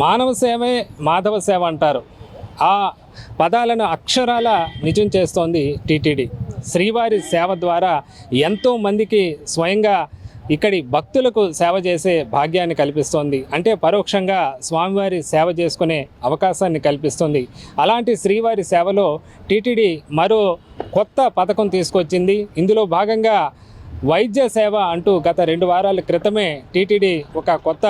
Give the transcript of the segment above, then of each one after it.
మానవ సేవే మాధవ సేవ అంటారు. ఆ పదాలను అక్షరాల నిజం చేస్తోంది టీటీడీ. శ్రీవారి సేవ ద్వారా ఎంతోమందికి స్వయంగా ఇక్కడి భక్తులకు సేవ చేసే భాగ్యాన్ని కల్పిస్తోంది. అంటే పరోక్షంగా స్వామివారి సేవ చేసుకునే అవకాశాన్ని కల్పిస్తుంది. అలాంటి శ్రీవారి సేవలో టీటీడీ మరో కొత్త పథకం తీసుకొచ్చింది. ఇందులో భాగంగా వైద్య సేవ అంటూ గత 2 వారాల క్రితమే టీటీడీ ఒక కొత్త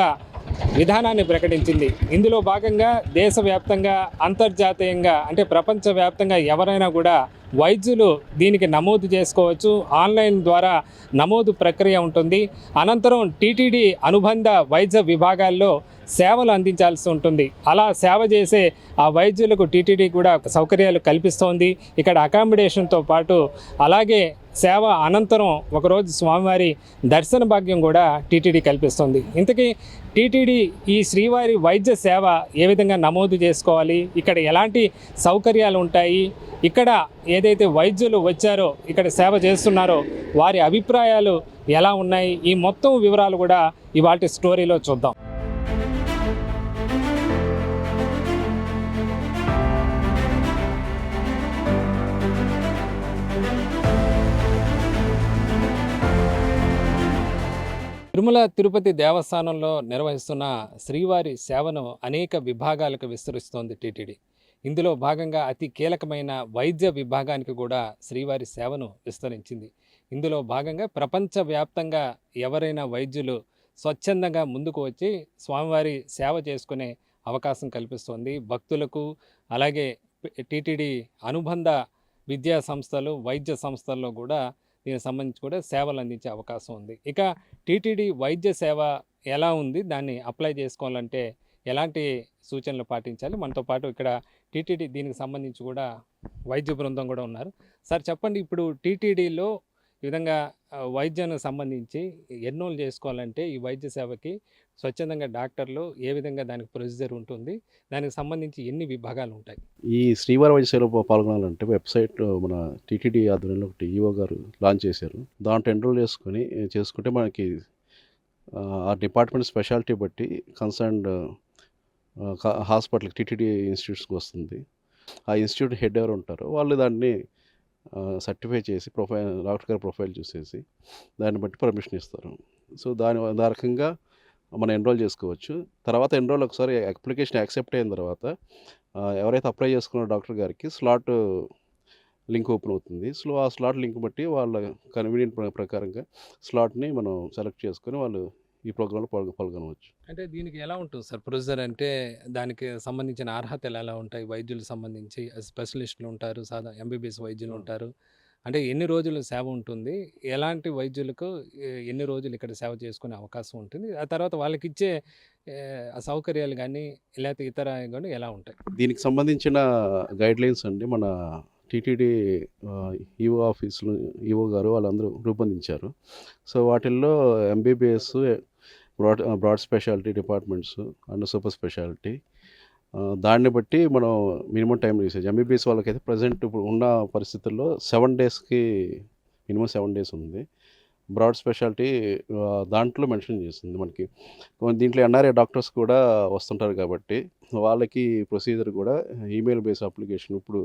విధానాన్ని ప్రకటించింది. ఇందులో భాగంగా దేశవ్యాప్తంగా, అంతర్జాతీయంగా అంటే ప్రపంచవ్యాప్తంగా ఎవరైనా కూడా వైద్యులు దీనికి నమోదు చేసుకోవచ్చు. ఆన్లైన్ ద్వారా నమోదు ప్రక్రియ ఉంటుంది. అనంతరం టీటీడీ అనుబంధ వైద్య విభాగాల్లో సేవలు అందించాల్సి ఉంటుంది. అలా సేవ చేసే ఆ వైద్యులకు టీటీడీ కూడా సౌకర్యాలు కల్పిస్తోంది. ఇక్కడ అకామిడేషన్తో పాటు అలాగే సేవ అనంతరం ఒకరోజు స్వామివారి దర్శన భాగ్యం కూడా టీటీడీ కల్పిస్తుంది. ఇంతకీ టీటీడీ ఈ శ్రీవారి వైద్య సేవ ఏ విధంగా నమోదు చేసుకోవాలి, ఇక్కడ ఎలాంటి సౌకర్యాలు ఉంటాయి, ఇక్కడ ఏదైతే వైద్యులు వచ్చారో ఇక్కడ సేవ చేస్తున్నారో వారి అభిప్రాయాలు ఎలా ఉన్నాయి, ఈ మొత్తం వివరాలు కూడా ఇవాల్టి స్టోరీలో చూద్దాం. తిరుమల తిరుపతి దేవస్థానంలో నిర్వహిస్తున్న శ్రీవారి సేవను అనేక విభాగాలకు విస్తరిస్తోంది టీటీడీ. ఇందులో భాగంగా అతి కీలకమైన వైద్య విభాగానికి కూడా శ్రీవారి సేవను విస్తరించింది. ఇందులో భాగంగా ప్రపంచవ్యాప్తంగా ఎవరైనా వైద్యులు స్వచ్ఛందంగా ముందుకు వచ్చి స్వామివారి సేవ చేసుకునే అవకాశం కల్పిస్తోంది. భక్తులకు అలాగే టీటీడీ అనుబంధ విద్యా సంస్థలు, వైద్య సంస్థల్లో కూడా దీనికి సంబంధించి కూడా సేవలు అందించే అవకాశం ఉంది. ఇక టీటీడీ వైద్య సేవ ఎలా ఉంది, దాన్ని అప్లై చేసుకోవాలంటే ఎలాంటి సూచనలు పాటించాలి? మనతో పాటు ఇక్కడ టీటీడీ దీనికి సంబంధించి కూడా వైద్య బృందం కూడా ఉన్నారు. సార్ చెప్పండి, ఇప్పుడు టీటీడీలో ఈ విధంగా వైద్యానికి సంబంధించి ఎన్రోల్ చేసుకోవాలంటే ఈ వైద్య సేవకి స్వచ్ఛందంగా డాక్టర్లు ఏ విధంగా దానికి ప్రొసీజర్ ఉంటుంది, దానికి సంబంధించి ఎన్ని విభాగాలు ఉంటాయి? ఈ శ్రీవారి వైద్య సేవలో పాల్గొనాలంటే వెబ్సైట్ మన టీటీడీ ఆధ్వర్యంలో ఒకటి ఈఓ గారు లాంచ్ చేశారు. దాంట్లో ఎన్రోల్ చేసుకుంటే మనకి ఆ డిపార్ట్మెంట్ స్పెషాలిటీ బట్టి కన్సర్న్డ్ హాస్పిటల్కి టీటీడీ ఇన్స్టిట్యూట్స్కి వస్తుంది. ఆ ఇన్స్టిట్యూట్ హెడ్ ఎవరు ఉంటారో వాళ్ళు దాన్ని సర్టిఫై చేసి డాక్టర్ గారి ప్రొఫైల్ చూసేసి దాన్ని బట్టి పర్మిషన్ ఇస్తారు. సో ఆ రకంగా మనం ఎన్రోల్ చేసుకోవచ్చు. తర్వాత ఎన్రోల్ ఒకసారి అప్లికేషన్ యాక్సెప్ట్ అయిన తర్వాత ఎవరైతే అప్లై చేసుకున్న డాక్టర్ గారికి స్లాట్ లింక్ ఓపెన్ అవుతుంది. ఆ స్లాట్ లింక్ బట్టి వాళ్ళ కన్వీనియంట్ ప్రకారంగా స్లాట్ని మనం సెలెక్ట్ చేసుకొని వాళ్ళు ఈ ప్రోగ్రాంలో పాల్గొనవచ్చు. అంటే దీనికి ఎలా ఉంటుంది సార్ ప్రొసీజర్? అంటే దానికి సంబంధించిన అర్హతలు ఎలా ఉంటాయి? వైద్యులకు సంబంధించి స్పెషలిస్టులు ఉంటారు, ఎంబీబీఎస్ వైద్యులు ఉంటారు. అంటే ఎన్ని రోజులు సేవ ఉంటుంది, ఎలాంటి వైద్యులకు ఎన్ని రోజులు ఇక్కడ సేవ చేసుకునే అవకాశం ఉంటుంది, ఆ తర్వాత వాళ్ళకి ఇచ్చే సౌకర్యాలు కానీ లేకపోతే ఇతర కానీ ఎలా ఉంటాయి? దీనికి సంబంధించిన గైడ్లైన్స్ అండి మన టీటీడీ ఈఓ ఆఫీసులో ఈఓ గారు వాళ్ళందరూ రూపొందించారు. సో వాటిల్లో MBBS, broad speciality departments and super speciality, దాన్ని బట్టి మనం మినిమం టైం యూసేజ్. ఎంబీబీఎస్ వాళ్ళకైతే ప్రజెంట్ ఇప్పుడు ఉన్న పరిస్థితుల్లో 7 డేస్కి మినిమం 7 డేస్ ఉంది. బ్రాడ్ స్పెషాలిటీ దాంట్లో మెన్షన్ చేస్తుంది మనకి. దీంట్లో ఎన్ఆర్ఐ డాక్టర్స్ కూడా వస్తుంటారు కాబట్టి వాళ్ళకి ప్రొసీజర్ కూడా ఈమెయిల్ బేస్ అప్లికేషన్ ఇప్పుడు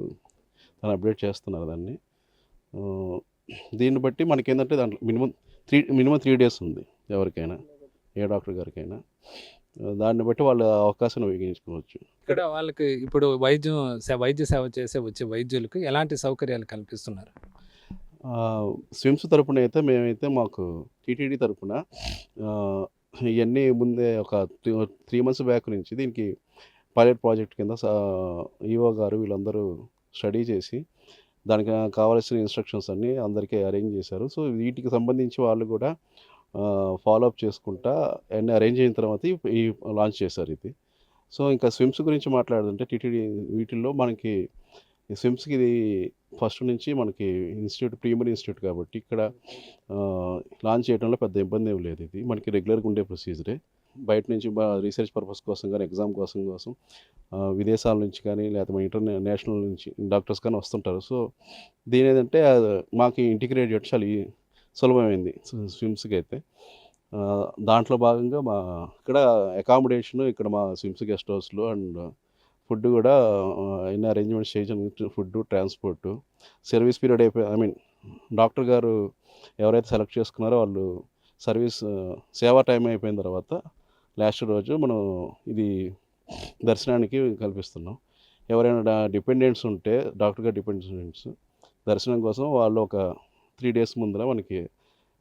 దాన్ని అప్డేట్ చేస్తున్నారు దాన్ని. దీన్ని బట్టి మనకి ఏంటంటే దాంట్లో మినిమం 3 డేస్ ఉంది ఎవరికైనా, ఏ డాక్టర్ గారికైనా. దాన్ని బట్టి వాళ్ళ అవకాశాన్ని ఉపయోగించుకోవచ్చు. ఇక్కడ వాళ్ళకి ఇప్పుడు వైద్య సేవ వచ్చే వైద్యులకు ఎలాంటి సౌకర్యాలు కల్పిస్తున్నారు? స్విమ్స్ తరపున అయితే మాకు టీటీడీ తరపున ఇవన్నీ ముందే ఒక 3 months బ్యాక్ నుంచి దీనికి పైలట్ ప్రాజెక్ట్ కింద ఈఓ గారు వీళ్ళందరూ స్టడీ చేసి దానికి కావాల్సిన ఇన్స్ట్రక్షన్స్ అన్నీ అందరికీ అరేంజ్ చేశారు. సో వీటికి సంబంధించి వాళ్ళు కూడా ఫాలోఅప్ చేసుకుంటా అన్నీ అరేంజ్ అయిన తర్వాత ఈ లాంచ్ చేశారు ఇది. సో ఇంకా స్విమ్స్ గురించి మాట్లాడుతుంటే టీటీడీ వీటిల్లో మనకి స్విమ్స్కి ఇది ఫస్ట్ నుంచి మనకి ప్రీమియర్ ఇన్స్టిట్యూట్ కాబట్టి ఇక్కడ లాంచ్ చేయడంలో పెద్ద ఇబ్బంది ఏం లేదు. ఇది మనకి రెగ్యులర్గా ఉండే ప్రొసీజరే. బయట నుంచి రీసెర్చ్ పర్పస్ కోసం కానీ ఎగ్జామ్ కోసం విదేశాల నుంచి కానీ లేకపోతే నేషనల్ నుంచి డాక్టర్స్ కానీ వస్తుంటారు. సో దీని ఏంటంటే మాకు ఇంటిగ్రేట్ చేయడం చాలా సులభమైంది స్విమ్స్కి అయితే. దాంట్లో భాగంగా ఇక్కడ అకామిడేషన్ ఇక్కడ మా స్విమ్స్ గెస్ట్ హౌస్లో అండ్ ఫుడ్ కూడా ఎన్ని అరేంజ్మెంట్స్ చేయించాను. Food, transport, service period I mean doctor గారు ఎవరైతే సెలెక్ట్ చేసుకున్నారో వాళ్ళు సేవా టైం అయిపోయిన తర్వాత లాస్ట్ రోజు మనం ఇది దర్శనానికి కల్పిస్తున్నాం. ఎవరైనా డిపెండెంట్స్ ఉంటే డాక్టర్ గారు డిపెండెంట్స్ దర్శనం కోసం వాళ్ళు ఒక 3 days ముందర మనకి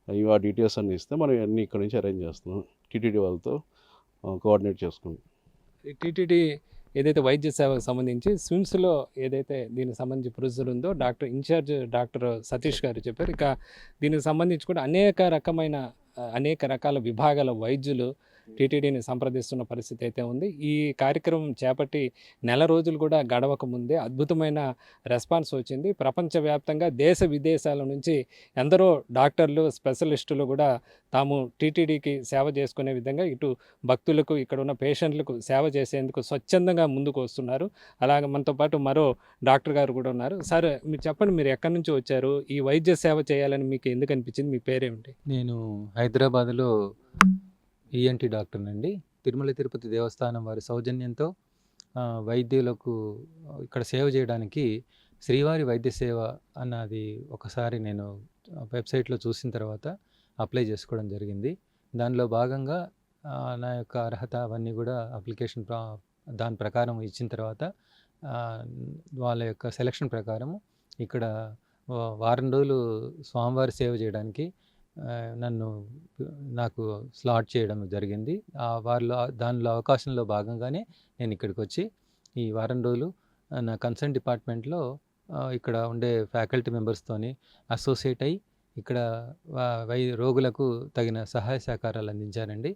ఆ డీటెయిల్స్ అన్నీ ఇస్తే మనం అన్నీ ఇక్కడ నుంచి అరేంజ్ చేస్తున్నాం. టీటీడీ వాళ్ళతో కోఆర్డినేట్ చేసుకుంటాం. ఈ టీటీడీ ఏదైతే వైద్య సేవకు సంబంధించి స్విమ్స్లో ఏదైతే దీనికి సంబంధించి ప్రొసీజర్ ఉందో ఇన్ఛార్జ్ డాక్టర్ సతీష్ గారు చెప్పారు. ఇక దీనికి సంబంధించి కూడా అనేక రకాల విభాగాల వైద్యులు టీటీడీని సంప్రదిస్తున్న పరిస్థితి అయితే ఉంది. ఈ కార్యక్రమం చేపట్టి నెల రోజులు కూడా గడవక ముందే అద్భుతమైన రెస్పాన్స్ వచ్చింది. ప్రపంచవ్యాప్తంగా దేశ విదేశాల నుంచి ఎందరో డాక్టర్లు, స్పెషలిస్టులు కూడా తాము టీటీడీకి సేవ చేసుకునే విధంగా ఇటు భక్తులకు, ఇక్కడ ఉన్న పేషెంట్లకు సేవ చేసేందుకు స్వచ్ఛందంగా ముందుకు వస్తున్నారు. అలాగే మనతో పాటు మరో డాక్టర్ గారు కూడా ఉన్నారు. సార్, మీరు చెప్పండి, మీరు ఎక్కడి నుంచి వచ్చారు? ఈ వైద్య సేవ చేయాలని మీకు ఎందుకు అనిపించింది? మీ పేరేమిటి? నేను హైదరాబాద్లో ఈఎన్టీ డాక్టర్నండి. తిరుమల తిరుపతి దేవస్థానం వారి సౌజన్యంతో వైద్యులకు ఇక్కడ సేవ చేయడానికి శ్రీవారి వైద్య సేవ అన్నది ఒకసారి నేను వెబ్సైట్లో చూసిన తర్వాత అప్లై చేసుకోవడం జరిగింది. దానిలో భాగంగా నా యొక్క అర్హత అవన్నీ కూడా అప్లికేషన్ దాని ప్రకారం ఇచ్చిన తర్వాత వాళ్ళ యొక్క సెలక్షన్ ప్రకారము ఇక్కడ వారం రోజులు స్వామివారి సేవ చేయడానికి నాకు స్లాట్ చేయడం జరిగింది. దానిలో అవకాశంలో భాగంగానే నేను ఇక్కడికి వచ్చి ఈ వారం రోజులు నా కన్సర్న్ డిపార్ట్మెంట్లో ఇక్కడ ఉండే ఫ్యాకల్టీ మెంబర్స్తోని అసోసియేట్ అయ్యి ఇక్కడ రోగులకు తగిన సహాయ సహకారాలు అందించానండి.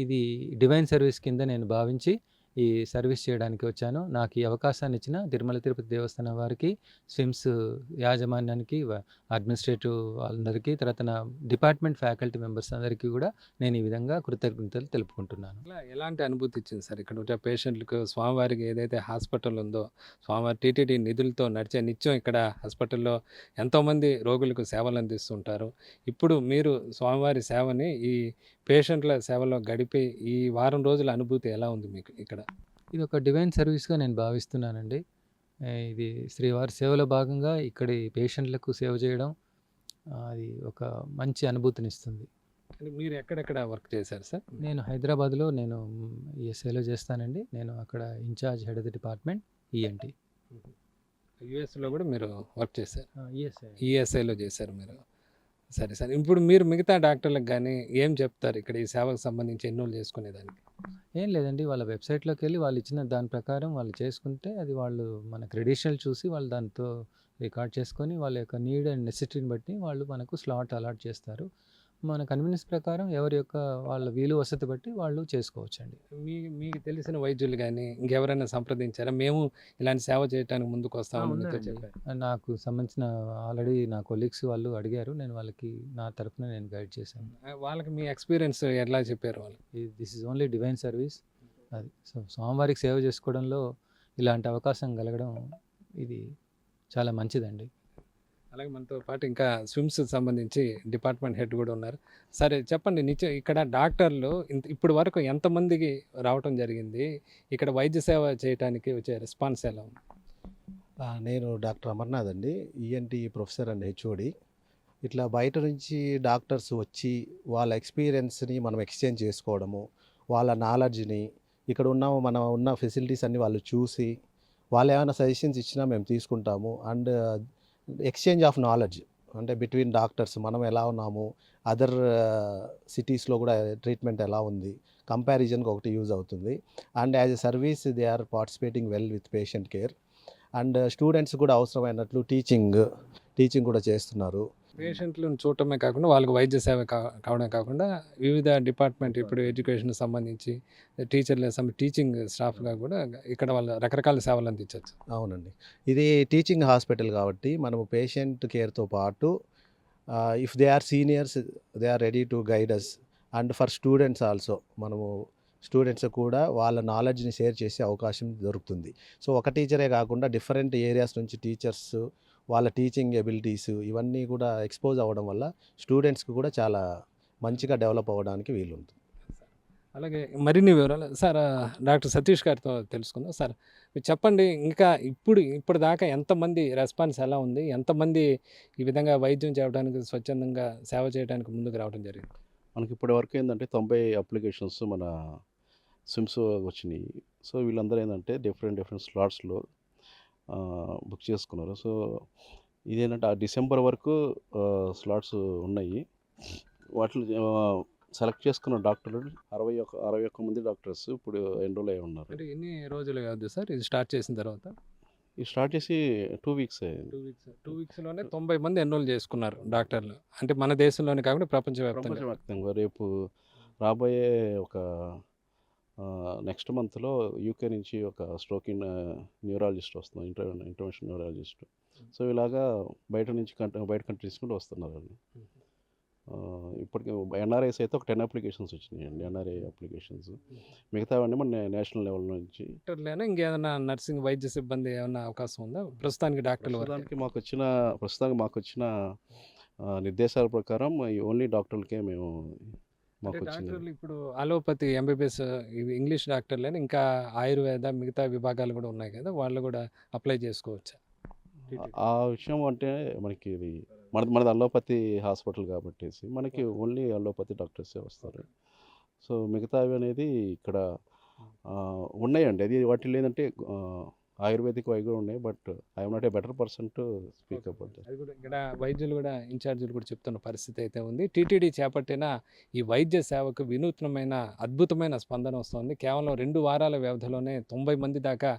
ఇది డివైన్ సర్వీస్ కింద నేను భావించి ఈ సర్వీస్ చేయడానికి వచ్చాను. నాకు ఈ అవకాశాన్ని ఇచ్చిన తిరుమల తిరుపతి దేవస్థానం వారికి, స్విమ్స్ యాజమాన్యానికి, అడ్మినిస్ట్రేటివ్ వాళ్ళందరికీ, తర్వాత నా డిపార్ట్మెంట్ ఫ్యాకల్టీ మెంబర్స్ అందరికీ కూడా నేను ఈ విధంగా కృతజ్ఞతలు తెలుపుకుంటున్నాను. ఎలాంటి అనుభూతి ఇచ్చింది సార్ ఇక్కడ ఉండే పేషెంట్లకు? స్వామివారికి ఏదైతే హాస్పిటల్ ఉందో, స్వామివారి టీటీడీ నిధులతో నడిచే నిత్యం ఇక్కడ హాస్పిటల్లో ఎంతోమంది రోగులకు సేవలు అందిస్తుంటారు. ఇప్పుడు మీరు స్వామివారి సేవని ఈ పేషెంట్ల సేవలో గడిపే ఈ వారం రోజుల అనుభూతి ఎలా ఉంది మీకు ఇక్కడ? ఇది ఒక డివైన్ సర్వీస్గా నేను భావిస్తున్నానండి. ఇది శ్రీవారి సేవలో భాగంగా ఇక్కడి పేషెంట్లకు సేవ చేయడం అది ఒక మంచి అనుభూతినిస్తుంది. మీరు ఎక్కడెక్కడ వర్క్ చేశారు సార్? నేను హైదరాబాద్లో ఈఎస్ఐలో చేస్తానండి. నేను అక్కడ incharge head of the department ENT. యుఎస్లో కూడా మీరు వర్క్ చేశారు? ఈఎస్ఐలో చేశారు మీరు. సరే సార్, ఇప్పుడు మీరు మిగతా డాక్టర్లకు కానీ ఏం చెప్తారు ఇక్కడ ఈ సేవకు సంబంధించి ఎన్రోల్ చేసుకునేదానికి? ఏం లేదండి, వాళ్ళ వెబ్సైట్లోకి వెళ్ళి వాళ్ళు ఇచ్చిన దాని ప్రకారం వాళ్ళు చేసుకుంటే అది వాళ్ళు మన క్రెడిషియల్ చూసి వాళ్ళు దాంతో రికార్డ్ చేసుకొని వాళ్ళ యొక్క నీడ్ అండ్ నెసెసిటీని బట్టి వాళ్ళు మనకు స్లాట్ అలాట్ చేస్తారు. మన కన్వీనియన్స్ ప్రకారం ఎవరి యొక్క వాళ్ళ వీలు వసతి బట్టి వాళ్ళు చేసుకోవచ్చండి. మీకు తెలిసిన వైద్యులు కానీ ఇంకెవరైనా సంప్రదించారా? మేము ఇలాంటి సేవ చేయడానికి ముందుకు వస్తామని చెప్పారు. నాకు సంబంధించిన ఆల్రెడీ నా కొలీగ్స్ వాళ్ళు అడిగారు, నేను వాళ్ళకి నా తరఫున నేను గైడ్ చేశాను. వాళ్ళకి మీ ఎక్స్పీరియన్స్ ఎలా చెప్పారు వాళ్ళు? This is only divine service. అది సో స్వామివారికి సేవ చేసుకోవడంలో ఇలాంటి అవకాశం కలగడం ఇది చాలా మంచిదండి. అలాగే మనతో పాటు ఇంకా స్విమ్స్ సంబంధించి డిపార్ట్మెంట్ హెడ్ కూడా ఉన్నారు. సరే చెప్పండి, ఇక్కడ డాక్టర్లు ఇప్పుడు వరకు ఎంతమందికి రావటం జరిగింది? ఇక్కడ వైద్య సేవ చేయడానికి వచ్చే రెస్పాన్స్ ఎలా ఉంది? నేను డాక్టర్ అమర్నాథ్ అండి, ఈఎన్టీ ప్రొఫెసర్ అండ్ హెచ్ఓడి. ఇట్లా బయట నుంచి డాక్టర్స్ వచ్చి వాళ్ళ ఎక్స్పీరియన్స్ని మనం ఎక్స్చేంజ్ చేసుకోవడము, వాళ్ళ నాలెడ్జ్ని ఇక్కడ ఉన్న ఫెసిలిటీస్ అన్నీ వాళ్ళు చూసి వాళ్ళు ఏమైనా సజెషన్స్ ఇచ్చినా మేము తీసుకుంటాము. అండ్ ఎక్స్చేంజ్ ఆఫ్ నాలెడ్జ్ అంటే బిట్వీన్ డాక్టర్స్ మనం ఎలా ఉన్నాము, అదర్ సిటీస్లో కూడా ట్రీట్మెంట్ ఎలా ఉంది, కంపారిజన్కి ఒకటి యూజ్ అవుతుంది. And as a service they are participating well with patient care. And students కూడా అవసరమైనట్లు టీచింగ్ కూడా చేస్తున్నారు. పేషెంట్లను చూడటమే కాకుండా వాళ్ళకి వైద్య సేవ కావడమే కాకుండా వివిధ డిపార్ట్మెంట్, ఇప్పుడు ఎడ్యుకేషన్ సంబంధించి టీచింగ్ స్టాఫ్గా కూడా ఇక్కడ వాళ్ళు రకరకాల సేవలు అందించవచ్చు. అవునండి, ఇది టీచింగ్ హాస్పిటల్ కాబట్టి మనము పేషెంట్ కేర్తో పాటు if they are seniors they are ready to guide us. And for students also మనము స్టూడెంట్స్ కూడా వాళ్ళ నాలెడ్జ్ని షేర్ చేసే అవకాశం దొరుకుతుంది. సో ఒక టీచరే కాకుండా డిఫరెంట్ ఏరియాస్ నుంచి టీచర్స్ వాళ్ళ టీచింగ్ ఎబిలిటీస్ ఇవన్నీ కూడా ఎక్స్పోజ్ అవ్వడం వల్ల స్టూడెంట్స్కి కూడా చాలా మంచిగా డెవలప్ అవ్వడానికి వీలుంటుంది. అలాగే మరిన్ని వివరాలు సార్ డాక్టర్ సతీష్ గారితో తెలుసుకుందాం. సార్ మీరు చెప్పండి, ఇంకా ఇప్పటిదాకా ఎంతమంది రెస్పాన్స్ ఎలా ఉంది? ఎంతమంది ఈ విధంగా వైద్యం చేయడానికి స్వచ్ఛందంగా సేవ చేయడానికి ముందుకు రావడం జరిగింది? మనకి ఇప్పటి వరకు ఏంటంటే 90 అప్లికేషన్స్ మన సిమ్స్ వచ్చినాయి. సో వీళ్ళందరూ ఏంటంటే డిఫరెంట్ స్లాట్స్లో బుక్ చేసుకున్నారు. సో ఇదేంటంటే ఆ డిసెంబర్ వరకు స్లాట్స్ ఉన్నాయి. వాటిలో సెలెక్ట్ చేసుకున్న డాక్టర్లు 61 మంది డాక్టర్స్ ఇప్పుడు ఎన్రోల్ అయి ఉన్నారు. అంటే ఎన్ని రోజులు కాదు సార్ ఇది స్టార్ట్ చేసిన తర్వాత? ఇది స్టార్ట్ చేసి 2 వీక్స్ అయింది. 2 వీక్స్లోనే 90 మంది ఎన్రోల్ చేసుకున్నారు డాక్టర్లు. అంటే మన దేశంలోనే కాకుండా ప్రపంచవ్యాప్తంగా. ప్రపంచవ్యాప్తంగా రేపు రాబోయే ఒక నెక్స్ట్ మంత్లో యూకే నుంచి ఒక స్ట్రోక్ న్యూరాలజిస్ట్ వస్తున్నారు, ఇంటర్వెన్షన్ న్యూరాలజిస్ట్. సో ఇలాగా బయట కంట్రీస్ కూడా వస్తున్నారు. ఇప్పటికి ఎన్ఆర్ఐస్ అయితే ఒక 10 అప్లికేషన్స్ వచ్చినాయండి, ఎన్ఆర్ఐ అప్లికేషన్స్. మిగతావన్నీ మన నేషనల్ లెవెల్ నుంచి. డాక్టర్లేనా ఇంకేమైనా నర్సింగ్ వైద్య సిబ్బంది ఏమైనా అవకాశం ఉందా ప్రస్తుతానికి? డాక్టర్లు ప్రస్తుతానికి మాకు వచ్చిన నిర్దేశాల ప్రకారం ఈ ఓన్లీ డాక్టర్లకే మాకు వచ్చింది. డాక్టర్లు ఇప్పుడు అలోపతి ఎంబీబీఎస్ ఇంగ్లీష్ డాక్టర్లేనా, ఇంకా ఆయుర్వేద మిగతా విభాగాలు కూడా ఉన్నాయి కదా, వాళ్ళు కూడా అప్లై చేసుకోవచ్చా? ఆ విషయం అంటే మనకి ఇది మనది అల్లోపతి హాస్పిటల్ కాబట్టి మనకి ఓన్లీ అల్లోపతి డాక్టర్సే వస్తారు. సో మిగతావి అనేది ఇక్కడ ఉన్నాయండి. అది వాటిలో ఏంటంటే ఆయుర్వేదిక్ అవి కూడా ఉన్నాయి. But I'm not a better person to speak about that. అది కూడా ఇక్కడ వైద్యులు కూడా ఇన్ఛార్జీలు కూడా చెప్తున్న పరిస్థితి అయితే ఉంది. టీటీడీ చేపట్టిన ఈ వైద్య సేవకు వినూత్నమైన అద్భుతమైన స్పందన వస్తుంది. కేవలం 2 వారాల వ్యవధిలోనే 90 మంది దాకా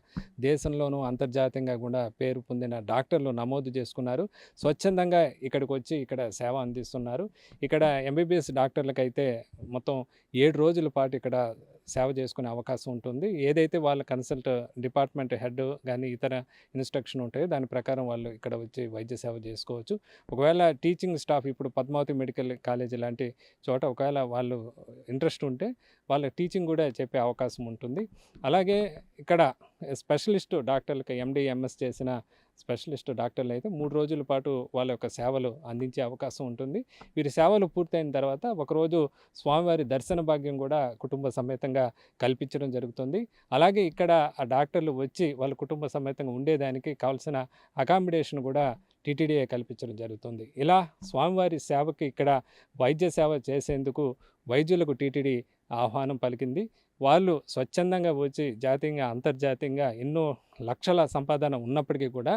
దేశంలోనూ అంతర్జాతీయంగా కూడా పేరు పొందిన డాక్టర్లు నమోదు చేసుకున్నారు. స్వచ్ఛందంగా ఇక్కడికి వచ్చి ఇక్కడ సేవ అందిస్తున్నారు. ఇక్కడ ఎంబీబీఎస్ డాక్టర్లకైతే మొత్తం 7 రోజుల పాటు ఇక్కడ సేవ చేసుకునే అవకాశం ఉంటుంది. ఏదైతే వాళ్ళ కన్సల్ట్ డిపార్ట్మెంట్ హెడ్ కానీ ఇతర ఇన్స్ట్రక్షన్ ఉంటాయో దాని ప్రకారం వాళ్ళు ఇక్కడ వచ్చి వైద్య సేవ చేసుకోవచ్చు. ఒకవేళ టీచింగ్ స్టాఫ్ ఇప్పుడు పద్మావతి మెడికల్ కాలేజీ లాంటి చోట ఒకవేళ వాళ్ళు ఇంట్రెస్ట్ ఉంటే వాళ్ళ టీచింగ్ కూడా చెప్పే అవకాశం ఉంటుంది. అలాగే ఇక్కడ స్పెషలిస్ట్ డాక్టర్లకి ఎండి ఎంఎస్ చేసిన స్పెషలిస్ట్ డాక్టర్లు అయితే 3 రోజుల పాటు వాళ్ళ యొక్క సేవలు అందించే అవకాశం ఉంటుంది. వీరి సేవలు పూర్తయిన తర్వాత ఒకరోజు స్వామివారి దర్శన భాగ్యం కూడా కుటుంబ సమేతంగా కల్పించడం జరుగుతుంది. అలాగే ఇక్కడ ఆ డాక్టర్లు వచ్చి వాళ్ళ కుటుంబ సమేతంగా ఉండేదానికి కావాల్సిన అకామిడేషన్ కూడా టీటీడీఏ కల్పించడం జరుగుతుంది. ఇలా స్వామివారి సేవకి ఇక్కడ వైద్య సేవ చేసేందుకు వైద్యులకు టీటీడీ ఆహ్వానం పలికింది. వాళ్ళు స్వచ్ఛందంగా వచ్చి జాతీయంగా అంతర్జాతీయంగా ఎన్నో లక్షల సంపాదన ఉన్నప్పటికీ కూడా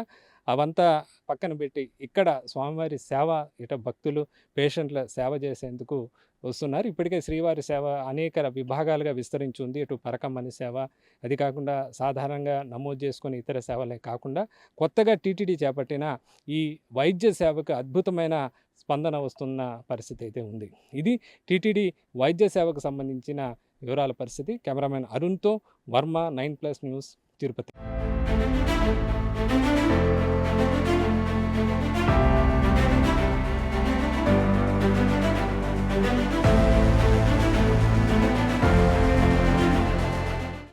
అవంతా పక్కన పెట్టి ఇక్కడ స్వామివారి సేవ, ఇట భక్తులు పేషెంట్ల సేవ చేసేందుకు వస్తున్నారు. ఇప్పటికే శ్రీవారి సేవ అనేక విభాగాలుగా విస్తరించి ఉంది. ఇటు పరకమ్మని సేవ, అది కాకుండా సాధారణంగా నమోదు చేసుకుని ఇతర సేవలే కాకుండా కొత్తగా టీటీడీ చేపట్టిన ఈ వైద్య సేవకు అద్భుతమైన స్పందన వస్తున్న పరిస్థితి అయితే ఉంది. ఇది టీటీడీ వైద్య సేవకు సంబంధించిన వివరాల పరిస్థితి. కెమెరామెన్ అరుణ్తో వర్మ, 9+ న్యూస్, తిరుపతి.